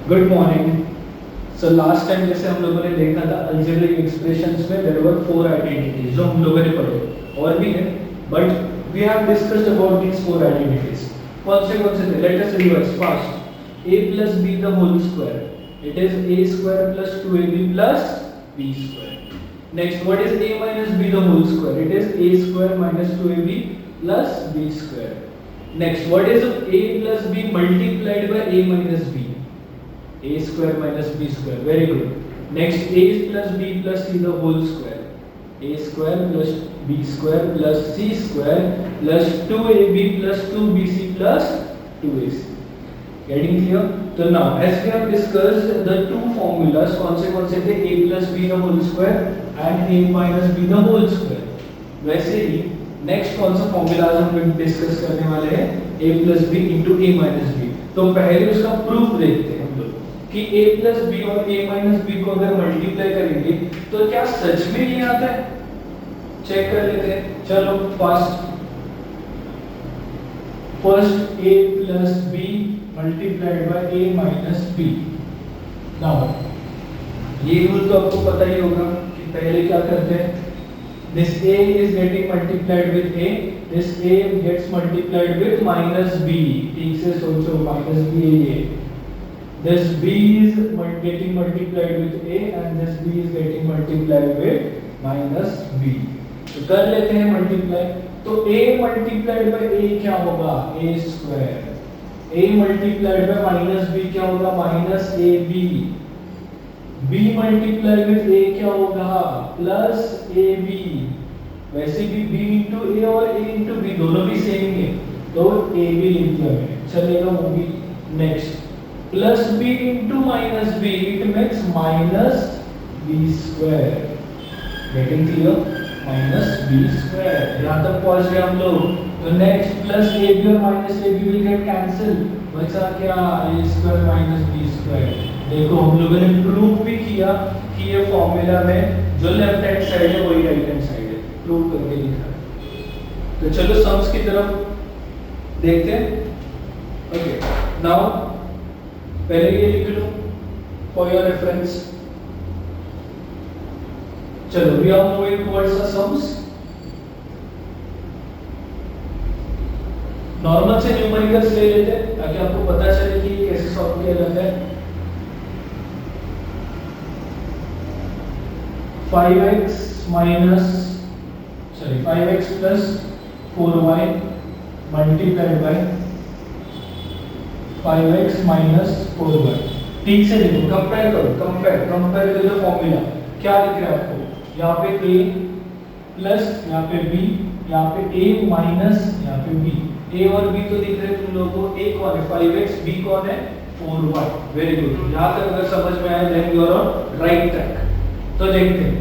Good morning. So last time जैसे हम लोगों ने देखा था अलजेब्रिक एक्सप्रेशंस में देयर वर फोर आइडेंटिटीज जो हम लोगों ने पढ़े, और भी है, but we have discussed about these four identities. कौन से थे? Let us reverse fast. a plus b the whole square, it is a square plus 2ab plus b square. Next, what is a minus b the whole square? It is a square minus 2ab plus b square. Next, what is a plus b multiplied by a minus b? A square minus b square. Very good. Next, a plus b plus c the whole square. A square plus b square plus c square plus 2ab plus 2bc plus 2ac. Getting clear? So now, as we have discussed the two formulas, कौन से थे? A plus b the whole square and a minus b the whole square. वैसे ही next कौन सा formula आज हम discuss करने वाले हैं? a plus b into a minus b. तो पहले उसका प्रूफ देखते हैं हम लोग कि a plus b और a minus b को अगर मल्टीप्लाई करेंगे तो क्या सच में ये आता है? चेक कर लेते हैं। चलो first a plus b multiplied by a minus b. Now ये रूल तो आपको पता ही होगा कि पहले क्या करते हैं? This a is getting multiplied with a, this a gets multiplied with minus b. ठीक से सोचो, minus b है ये. This b is getting multiplied with a and this b is getting multiplied with minus b. तो कर लेते हैं multiply. तो a multiplied by a क्या होगा? a square. a multiplied by minus b क्या होगा? minus ab. b multiplied with a क्या होगा? plus ab. वैसे भी b into a और a into b दोनों भी सेम ही है, तो ab लिख दिया मैंने, चलेगा वो भी। Next, plus b into minus b, it makes minus b square. Getting clear? minus b square. यहाँ तक पहुँच गए हम लोग। तो नेक्स्ट, plus ab और minus ab will get cancel, बचा क्या? a square minus b square. देखो हम लोगों ने प्रूव भी किया कि ये फॉर्मूला में जो लेफ्ट हैंड साइड है वही राइट हैंड साइड है, प्रूव करके दिखा। तो चलो सम्स की तरफ देखते हैं। ओके, नाउ पहले ये लिख लो फॉर योर रेफरेंस। चलो, we are moving towards the sums. Normal से न्यूमेरिकल्स ले लेते हैं ताकि आपको पता चले कि ये कैसे सॉल्व किया जाता है। 5x plus 4y multiplied by 5x minus 4y। ठीक से देखो, कंपेयर करो, कंपेयर कर दो फॉर्मूला। क्या दिख रहा है आपको? यहाँ पे a प्लस, यहाँ पे b, यहाँ पे a माइनस, यहाँ पे b। a और b तो दिख रहे हैं तुम लोगों को। a कौन है? 5x, b कौन है? 4y। Very good. यहाँ तक अगर समझ में आया then you are on right track. तो देखते हैं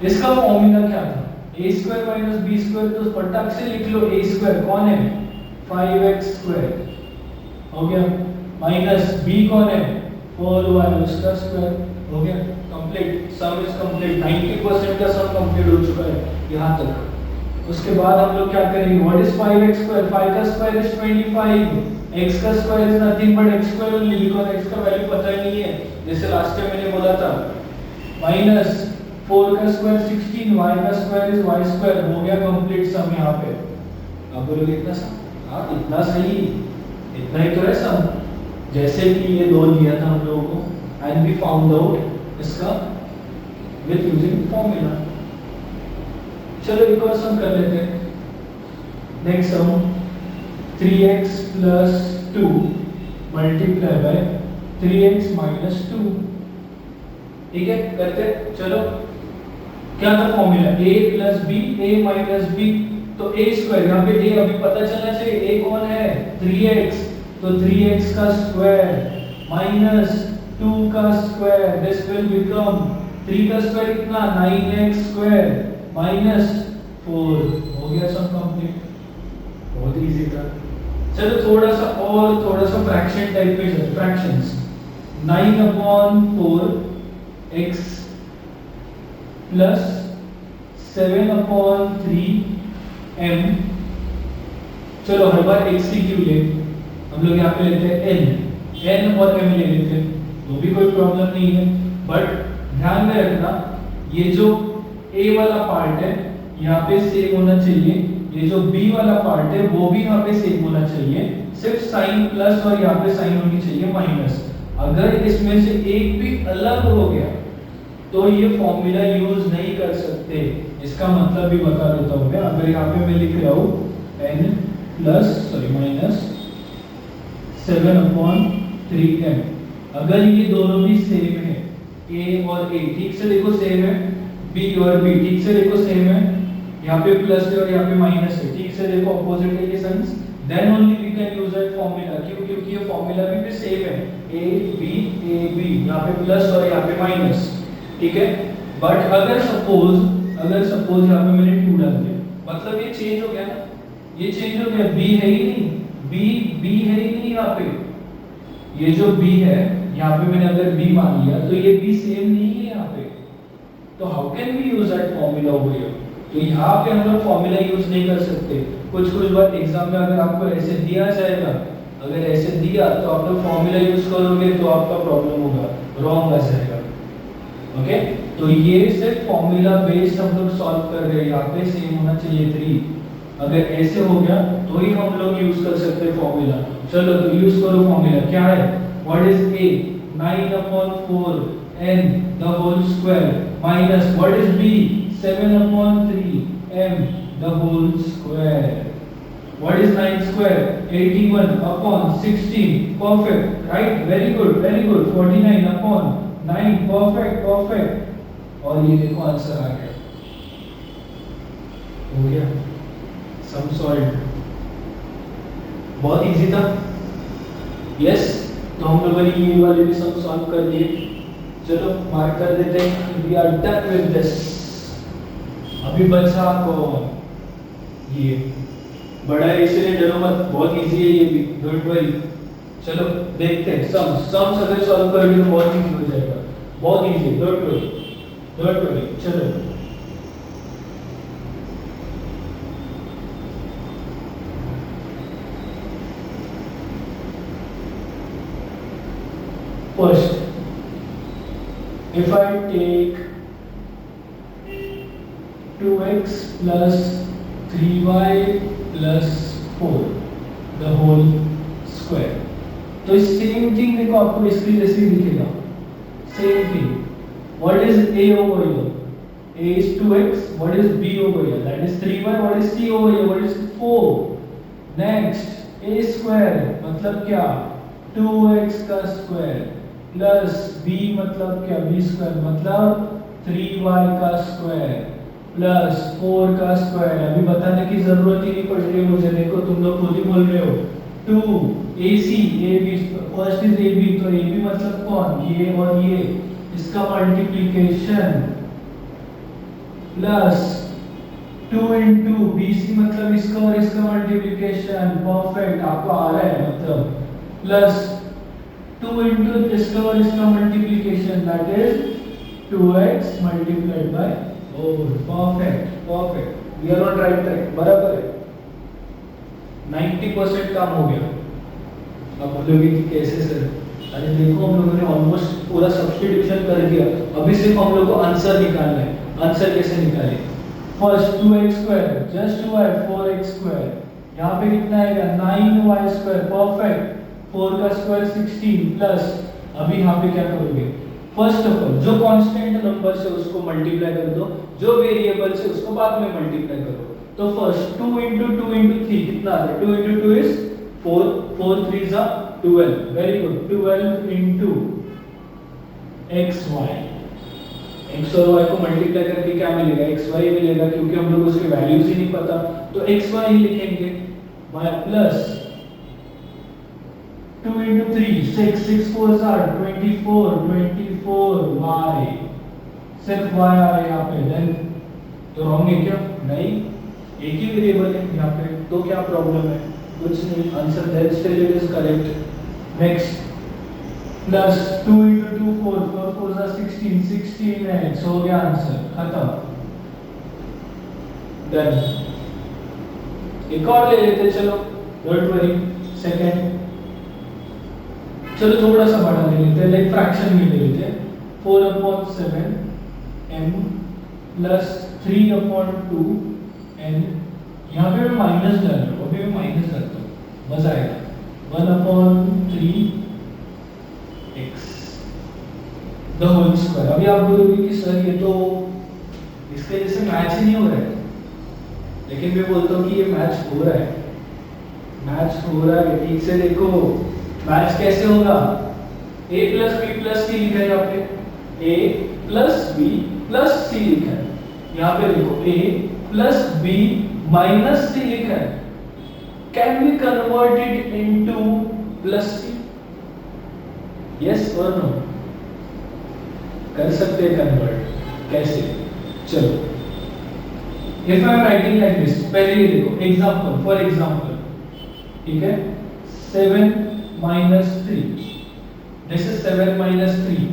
इसका फॉर्मूला क्या था? a square minus b square, तो फटाक से लिख लो। a स्क्वायर कौन है? 5x स्क्वायर हो गया, माइनस b कौन है? 4y उसका स्क्वायर हो गया। Complete, some is complete. 90% का सम कंप्लीट हो चुका है यहाँ तक। उसके बाद हम लोग क्या करेंगे? What is 5x square? 5 का स्क्वायर इज 25, x का square is nothing but x square only, because x का वैल्यू पता ही नहीं है, जैसे लास्ट टाइम मैंने बोला था। माइनस 4 का स्क्वायर 16, y का स्क्वायर इज y स्क्वायर। हो गया कंप्लीट सम यहाँ पे। आप बोलोगे इतना सम? हाँ, इतना सही, इतना ही तो है सम, जैसे कि ये दो लिया था हम लोगों को एंड वी फाउंड आउट इसका विद यूजिंग फॉर्मूला। चलो एक और सम कर लेते हैं। Next sum, 3x plus 2 multiplied by 3x minus 2। ठीक है, करते हैं। चलो, क्या था formula? a plus b, a minus b। तो a स्क्वायर, यहाँ पे a अभी पता चलना चाहिए। a कौन है? 3x, तो 3x का स्क्वायर माइनस 2 का स्क्वायर, दिस विल बिकम 3 का स्क्वायर कितना? 9x square minus 4। हो गया सम कंप्लीट। बहुत इजी था। चलो थोड़ा सा फ्रैक्शन टाइप पे चलते, फ्रैक्शंस। 9/4 x plus 7/3 m। चलो हर बार x की क्यों ले, हम लोग यहाँ पे लेते हैं n। n और m ले लेते तो भी कोई प्रॉब्लम नहीं है, बट ध्यान में रखना ये जो a वाला पार्ट है यहाँ पे सेम होना चाहिए, ये जो b वाला पार्ट है वो भी यहाँ पे सेम होना चाहिए, सिर्फ साइन प्लस और यहाँ पे साइन होनी चाहिए माइनस। अगर इसमें से एक भी अलग हो गया तो ये फॉर्मूला यूज नहीं कर सकते। इसका मतलब भी बता देता हूँ मैं। अगर यहाँ पे मैं लिख रहा हूँ माइनस 7/3m, अगर ये दोनों भी सेम है a और a, ठीक से देखो सेम है, b और b ठीक से देखो सेम है, यहाँ पे प्लस है और यहाँ पे माइनस है, ठीक से देखो अपोजिट है ये signs, then only we can use that formula. क्यों? क्योंकि ये फॉर्मूला भी सेम है, a b, यहाँ पे प्लस और यहाँ पे माइनस, ठीक है। बट अगर सपोज यहाँ पे मैंने 2 डाल दिया, मतलब ये चेंज हो गया ना, ये चेंज हो गया, b है ही नहीं, b है ही नहीं यहाँ पे, ये जो b है यहाँ पे मैंने अगर b मान लिया तो ये b सेम नहीं है यहाँ पे, तो how can we use that formula over here? तो यहाँ पे हम लोग फॉर्मूला यूज नहीं कर सकते। कुछ बार एग्जाम में अगर आपको ऐसे दिया जाएगा, अगर ऐसे दिया तो आप लोग फॉर्मूला यूज करोगे तो आपका प्रॉब्लम होगा, रॉन्ग आ जाएगा। ओके, तो ये सिर्फ फॉर्मूला बेस्ड हम लोग सॉल्व कर रहे हैं, यहाँ पे सेम होना चाहिए 3, अगर ऐसे हो गया तो ही हम लोग यूज कर सकते हैं फॉर्मूला। चलो तो यूज करो फॉर्मूला, क्या है, what is a, 9/4n the whole square minus what is b, 7/3m the whole square. What is 9 square? 81/16, perfect, right, very good, 49/9, perfect। और ये देखो आंसर आ गया, हो गया सम सॉल्व, बहुत इजी था। यस, तो हम लोगों ने ये वाले भी सम सॉल्व कर लिए। चलो मार्क कर देते हैं, we are done with this. अभी बचा कौन, ये बड़ा है इसलिए डरो मत, बहुत इजी है ये भी, डोंट वरी। चलो देखते हैं सम्स अगर सॉल्व करोगे तो बहुत इजी हो जाएगा, बहुत इजी, डोंट वरी। चलो first, if I take 2x plus 3y plus 4 the whole square, तो सेम थिंग देखो आपको इसकी जैसे दिखेगा, same thing. What is a over here? A is 2x. What is b over here? That is 3y. What is c over here? What is 4? Next, a square मतलब क्या, 2x का square plus b मतलब क्या, b square मतलब 3y का square plus 4 का square. अभी बताने की जरूरत ही नहीं पड़ रही है मुझे, देखो तुम लोग खुद ही बोल रहे हो। 2ac, ab, first is ab, तो ab मतलब कौन, ये और ये, इसका मल्टीप्लिकेशन प्लस 2 into bc मतलब इसका और इसका मल्टीप्लिकेशन, परफेक्ट, आपको आ रहा है मतलब, प्लस 2 into इसका और इसका multiplication, that is 2x multiplied by 4, perfect, we are on right track, बराबर है। 90% काम हो गया। अब बोलोगे कि कैसे सर? अरे देखो हम लोगों ने ऑलमोस्ट पूरा सब्स्टिट्यूशन कर दिया, अभी सिर्फ हम लोग को आंसर निकालना है। आंसर कैसे निकालें? First 2x square just 2y, 4x square, यहाँ पे कितना आएगा 9y स्क्वायर, परफेक्ट, 4 का स्क्वायर 16 प्लस, अभी यहाँ पे क्या करोगे, फर्स्ट ऑफ ऑल जो कांस्टेंट नंबर से उसको मल्टीप्लाई कर दो, जो वेरिएबल से उसको बाद में मल्टीप्लाई करो। तो फर्स्ट 2 into 2 into 3 कितना आ रहा है, 2 into 2 is 4, 4 3s are 12, very good, 12 into xy, x और y को मल्टीप्लाई करके क्या मिलेगा, xy मिलेगा, क्योंकि हम लोग उसके वैल्यूज ही नहीं पता, तो xy ही लिखेंगे, y plus 2 into 3, 6, 6 4s are 24, 24y, सिर्फ y आ रहा है यहाँ पे, देन तो रॉन्ग है क्या? नहीं, एक ही वेरिएबल है यहाँ पे, तो क्या प्रॉब्लम है? कुछ नहीं, answer then still it is correct. Next plus 2 into 2 4, 4 4s are 16, 16x, हो गया आंसर, खत्म। डन, एक और ले लेते, चलो डोंट वरी। सेकंड चलो थोड़ा सा बड़ा ले लेते हैं, लाइक फ्रैक्शन में ले लेते हैं 4/7 m प्लस 3/2 n। यहाँ पे मैं माइनस डाल रहा हूँ, अभी मैं माइनस डालता हूँ, मजा आएगा। 1/3 x द होल स्क्वायर। अभी आप बोलोगे कि सर ये तो इसके जैसे मैच ही नहीं हो रहा है, लेकिन मैं बोलता हूँ कि ये मैच हो रहा है, मैच हो रहा है। ठीक से देखो मैच कैसे होगा, a plus b plus c लिखा है यहाँ पे, a plus b plus c लिखा है, यहाँ पे देखो a plus b minus c लिखा है। Can we convert it into plus c? Yes और नो? कर सकते हैं कन्वर्ट, कैसे? चलो if I am writing like this, पहले ये देखो एग्जांपल, फॉर एग्जांपल, ठीक है, 7 minus 3, this is 7 minus 3,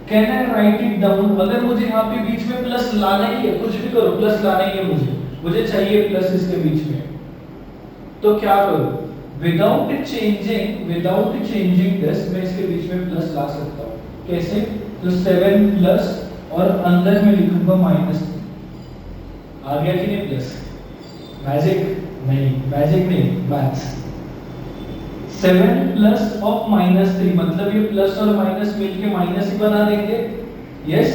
can I write it down? अगर मुझे यहाँ पे बीच में प्लस लाना ही है, कुछ भी करो प्लस लाना ही है, मुझे चाहिए प्लस इसके बीच में, तो क्या करो, विदाउट चेंजिंग दिस मैं इसके बीच में प्लस ला सकता हूँ। कैसे? तो 7 प्लस और अंदर में लिखूंगा माइनस, आ गया कि नहीं प्लस? मैजिक नहीं, मैथ्स। 7 प्लस ऑफ -3 मतलब ये प्लस और माइनस मिलके माइनस ही बना देंगे। यस,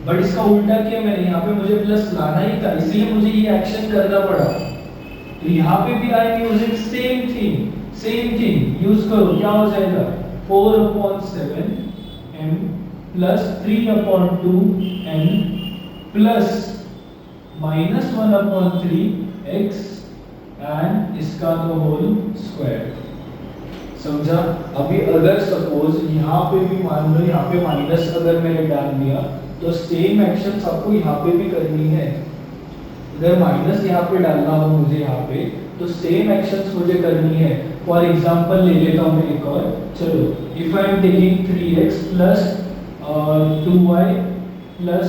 बट इसका उल्टा किया मैंने, यहाँ पे मुझे प्लस लाना ही था, इसलिए मुझे ये एक्शन करना पड़ा। तो यहाँ पे भी I am using same thing use करो, क्या हो जाएगा 4/7 m plus 3/2 n plus -1/3 x and इसका तो होल स्क्वायर। समझा? अभी अगर सपोज यहाँ पे भी मान लो, यहाँ पे माइनस अगर मैंने डाल दिया तो सेम एक्शन आपको यहाँ पे भी करनी है। अगर माइनस यहाँ पे डालना हो मुझे यहाँ पे, तो सेम एक्शंस मुझे करनी है। फॉर एग्जांपल ले लेता हूँ मैं एक और, चलो if I am taking 3x plus 2y plus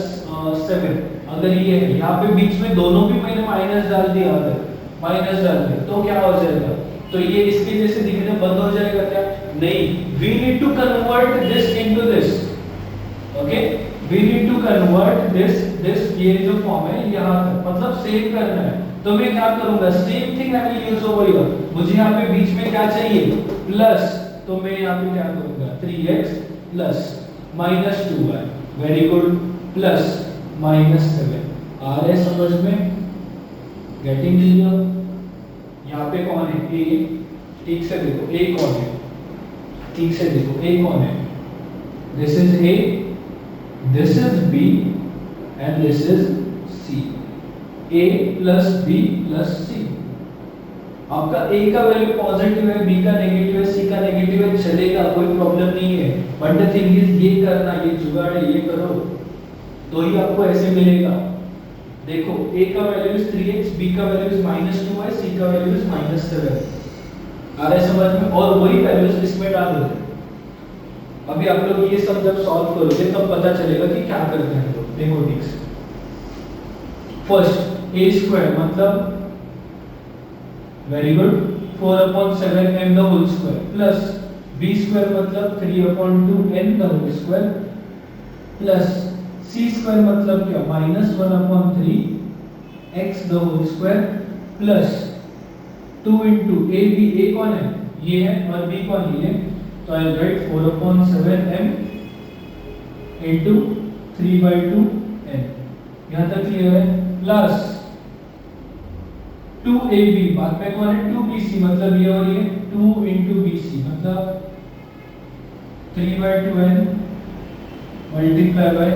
7, अगर ये है यहाँ पे बीच में दोनों भी मैंने माइनस डाल दिया, अगर माइनस डाल दिया तो क्या हो जाएगा? तो ये इसके जैसे दिखना बंद हो जाएगा क्या? नहीं, we need to convert this into this. Okay, we need to convert this ये जो फॉर्म है यहाँ तक, मतलब सेम करना है। तो मैं क्या करूंगा, same thing I will use over here. मुझे यहाँ पे बीच में क्या चाहिए? प्लस, तो मैं यहाँ पे क्या करूंगा 3x plus -2y, very good, plus -7। आ रहे समझ में? Getting clear? यहाँ पे कौन है? a, ठीक से देखो a कौन है, ठीक से देखो a कौन है? This is a, this is b and this is c। a plus b plus c। आपका a का वैल्यू पॉजिटिव है, b का नेगेटिव है, c का नेगेटिव है, चलेगा, कोई प्रॉब्लम नहीं है। बट द थिंग इज ये करना, ये जुगाड़ है, ये करो तो ही आपको ऐसे मिलेगा। देखो a का वैल्यू इज 3x, b का वैल्यू इज -2y, c का वैल्यू इज -7। आ रहा है समझ में? और वही वैल्यूज इसमें डाल दो। अभी आप लोग ये सब जब सॉल्व करोगे तब पता चलेगा कि क्या करते हैं लोग। देखो ठीक से, फर्स्ट a स्क्वायर मतलब very good 4/7 m the whole square plus b square मतलब 3/2 n the whole square plus c square मतलब क्या -1/3 x the whole square plus 2 into a b, a कौन है? ये है, और b कौन है? ये। तो आई राइट 4/7 m into 3/2 n। यहाँ तक क्लियर है? प्लस 2ab, बाद में कौन है? 2bc मतलब ये, और ये 2 into bc मतलब 3/2 n multiply by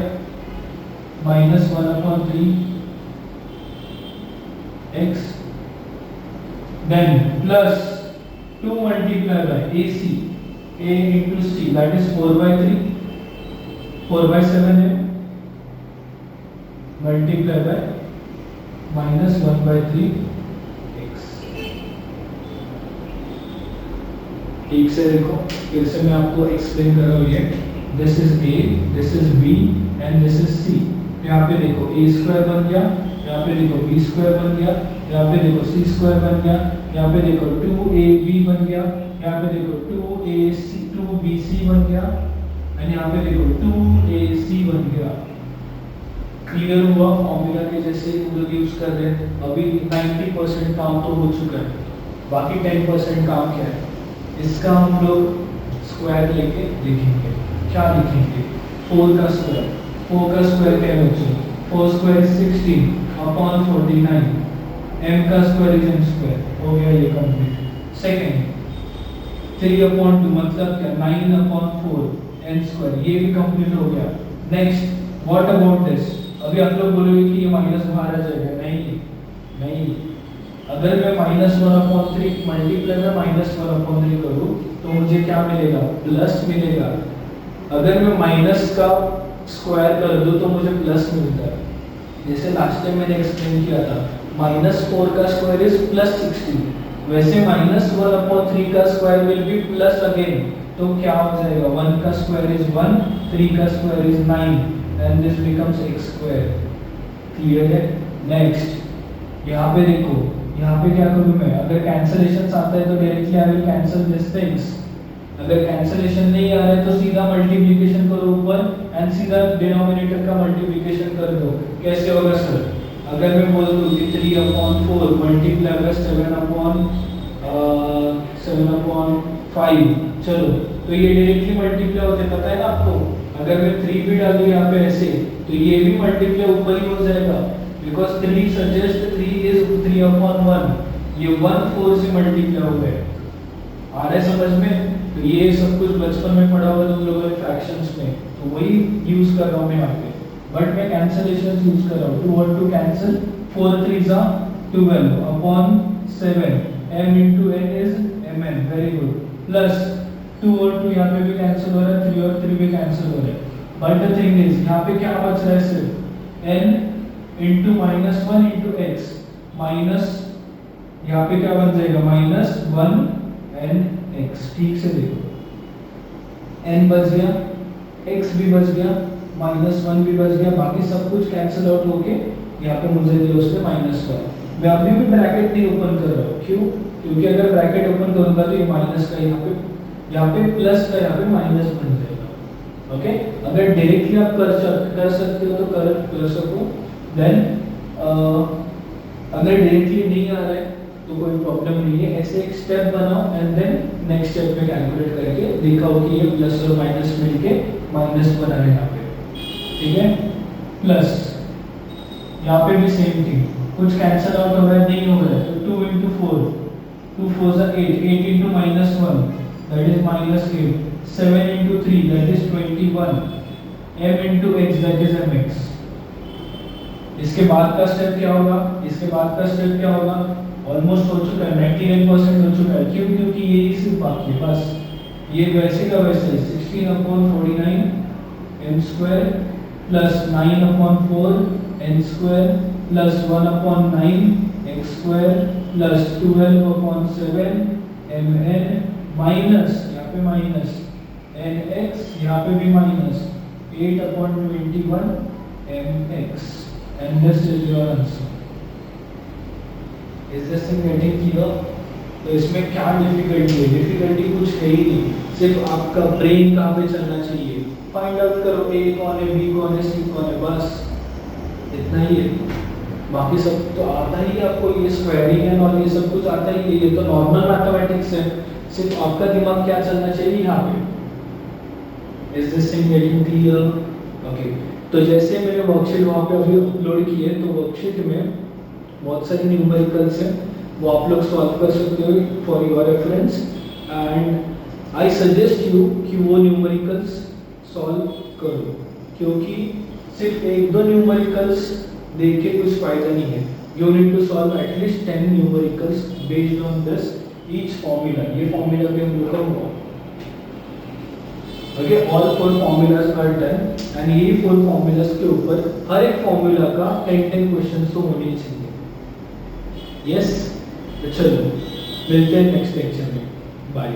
-1/3 x, then plus 2 multiply by ac, a into c, that is 4/3, 4/7 है, multiply by -1/3 x। ठीक से देखो, फिर से मैं आपको एक्सप्लेन कर रहा हूँ। ये this is a, this is b and this is c। यहाँ पे देखो a स्क्वायर बन गया, यहाँ पे देखो b स्क्वायर बन गया, यहाँ पे देखो c स्क्वायर बन गया, यहाँ पे देखो 2ab बन गया, यहाँ पे देखो 2BC बन गया एंड यहाँ पे देखो 2AC बन गया। क्लियर हुआ? फॉर्मूला के जैसे हम लोग यूज कर रहे हैं। अभी 90% काम तो हो चुका है, बाकी 10% काम क्या है, इसका हम लोग स्क्वायर लेके लिखेंगे। क्या लिखेंगे? 4 का स्क्वायर। 4 का स्क्वायर क्या है बच्चों? 4 स्क्वायर 16 अपॉन 49, m का स्क्वायर इज m स्क्वायर। हो गया ये कंप्लीट। सेकंड 3 अपॉन 2 मतलब क्या? 9 अपॉन 4 n स्क्वायर, ये भी कंप्लीट हो गया। Next what about this? अभी आप लोग बोलोगे कि ये माइनस बाहर आ जाएगा। नहीं, अगर मैं -1/3 मल्टीप्लाई में -1/3 करूँ तो मुझे क्या मिलेगा? प्लस मिलेगा। अगर मैं माइनस का स्क्वायर कर दूँ तो मुझे प्लस मिलता है। जैसे लास्ट टाइम मैंने एक्सप्लेन किया था, -4 का स्क्वायर इज +16, वैसे -1/3 का square will be plus again. तो क्या हो जाएगा? 1 का स्क्वायर इज 1, 3 का square is 9 and this becomes x square. Clear है? नेक्स्ट यहाँ पे देखो, यहाँ पे क्या करूँ मैं? अगर कैंसलेशन आता है तो directly I will cancel this things. अगर कैंसलेशन नहीं आ रहा है तो सीधा मल्टीप्लिकेशन करो ऊपर एंड सीधा डिनोमिनेटर का मल्टीप्लिकेशन कर दो। कैसे होगा सर? अगर मैं बोल दूँ कि 3/4 मल्टीप्लाई बाय 7/5, चलो तो ये डायरेक्टली मल्टीप्लाई होते, पता है ना आपको। अगर मैं 3 भी डाल दूँ यहाँ पे ऐसे तो ये भी मल्टीप्लाई ऊपर ही हो जाएगा, बिकॉज 3 सजेस्ट 3 इज 3/1, ये 1/4 से मल्टीप्लाई हो गया। आ रहा है समझ में? तो ये सब कुछ बचपन में पढ़ा हुआ तुम लोगों ने फ्रैक्शंस में, तो वही यूज कर रहा हूँ मैं यहाँ पे। बट मैं कैंसलेशन यूज कर रहा हूँ। 2 और 2 cancel, 4 3 12 upon 7, m into n is mn, very good. Plus 2 और 2 यहाँ पे भी कैंसिल हो रहा है, 3 और 3 भी कैंसिल हो रहा है। बट द थिंग इज यहाँ पे क्या बच रहा है? सिर्फ n into -1 into x, minus यहाँ पे क्या बन जाएगा? -1 n x। ठीक से देखो, n बच गया, x भी बच गया, -1 भी बच गया, बाकी सब कुछ कैंसिल आउट होके यहाँ पे मुझे दिया उसने -1। मैं अभी भी ब्रैकेट नहीं ओपन कर रहा हूँ। क्यों? क्योंकि अगर ब्रैकेट ओपन करूंगा तो ये माइनस का यहाँ पे प्लस का यहाँ पे माइनस बन जाएगा। ओके, अगर डायरेक्टली आप कर सकते हो तो कर सको। देन अगर डायरेक्टली नहीं आ रहा है तो कोई प्रॉब्लम नहीं है, ऐसे एक स्टेप बनाओ एंड देन नेक्स्ट स्टेप में कैलकुलेट करके दिखाओ कि ये प्लस और माइनस मिलके माइनस बना है यहाँ पे। ठीक है? प्लस यहाँ पे भी सेम थिंग, कुछ कैंसिल आउट हो रहा है? नहीं हो रहा है, तो 2 into 4, 2 4 8, 8 into -1 that is -8, 7 into 3 that is 21, m into x that is mx। इसके बाद का स्टेप क्या होगा? इसके बाद का स्टेप क्या होगा? ऑलमोस्ट हो चुका है, 99% हो चुका है। क्यों? क्योंकि ये ही सिर्फ बाकी है बस। ये वैसे का वैसे 16/49 m square plus 9/4 n square plus 1/9 x square plus 12/7 mn minus यहाँ पे माइनस nx, यहाँ पे भी minus 8/21 mx, and this is your answer। Is this thing getting clear? तो इसमें क्या डिफिकल्टी है? डिफिकल्टी कुछ है ही नहीं, सिर्फ आपका ब्रेन कहाँ पे चलना चाहिए, फाइंड आउट करो a कौन है, b कौन है, c कौन है, बस इतना ही है। बाकी सब तो आता ही है आपको, ये स्क्वायरिंग है और ये सब कुछ आता ही है, ये तो नॉर्मल मैथमेटिक्स है। सिर्फ आपका दिमाग क्या चलना चाहिए यहाँ पे। Is this thing getting clear? Okay, तो जैसे मैंने वर्कशीट वहाँ पे अभी अपलोड की है, तो वर्कशीट में बहुत सारे न्यूमेरिकल्स हैं, वो आप लोग सॉल्व कर सकते हो for your reference. And I suggest you कि वो न्यूमेरिकल्स सॉल्व करो, क्योंकि सिर्फ 1-2 न्यूमेरिकल्स देख के कुछ फायदा नहीं है। You need to solve at least 10 numericals based on this each formula. ये फॉर्मूला भी हम लोग का हुआ। Okay, all 4 formulas are done and ये 4 formulas के ऊपर हर एक फॉर्मूला का 10 क्वेश्चन तो होने चाहिए। यस, तो चलो मिलते हैं नेक्स्ट लेक्चर में। बाय।